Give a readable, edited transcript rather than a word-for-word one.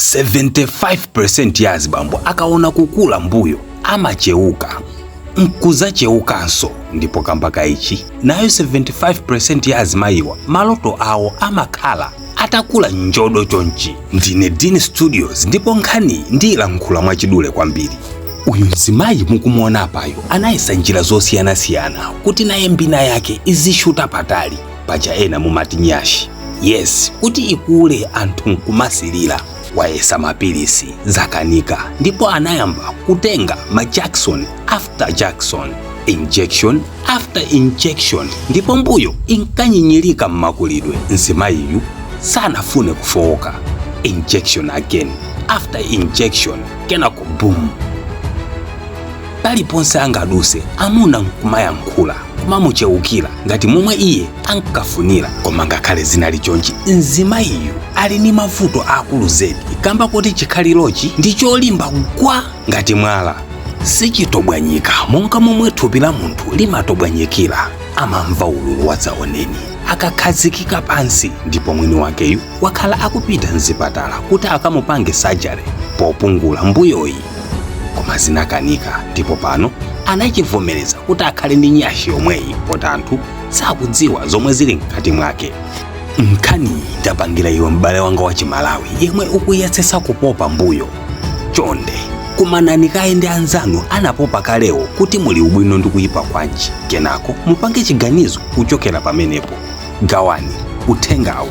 75% ya azibambo akaona kukula mbuyo amacheuka nkuzacheukanso, ndipo kambaka ichi nayo 75% ya azimayiwa maloto awo amakhala atakula njodo chonchi. Ndine Dini Studios ndipo nkhani ndilankhula mwachidule kwambiri. Uyu mzimayi mukumuona apayo anayesa njira zosiyanasiyana kuti naye mbina yake izishuta patali, paja ena mumati nyashi. Yes, kuti ikule anthu nkumasilira. Wayesa mapilisi zakanika, ndipo anayamba kutenga ma Jackson after Jackson, injection after injection, ndipo mbuyo inkanyinyirika mmakulidwe. Mzimayiyu sanafune kufowoka. Injection again after injection, kenako boom. Paliponse angaduse amuna nkumayankhula kumamucheukira ngati momwe iye ankafunira. Koma ngakhale zinali chonchi, mzimayiyu ali ni mavuto akulu zedi, kamba kuti chikhalirochi ndi cholimba kugwa ngati mwala, sichitobwanyika monga momwe thupi la munthu limatobwanyikira. Amamva ululu wadzaoneni akakhazikika pansi, ndipo mwini wakeyu wakhala akupita mzipatala kuti akamupange surgery popungula mbuyoyi. Koma zinakanika, ndipo pano anachivomereza kuti akhale ndi nyashi yomweyi poti anthu sakudziwa zomwe zili mkati mwake. Nkhani tapangira iwe m'bale wanga wa Chimalawi yemwe ukuyesesa kupopa mbuyo. Chonde kumanani kaye ndi anzanu anapopa kalewo kuti muli ubwino ndi kuyipa kwanji, kenako mupange chiganizo kuchokera pamenepo. Gawani uthengawu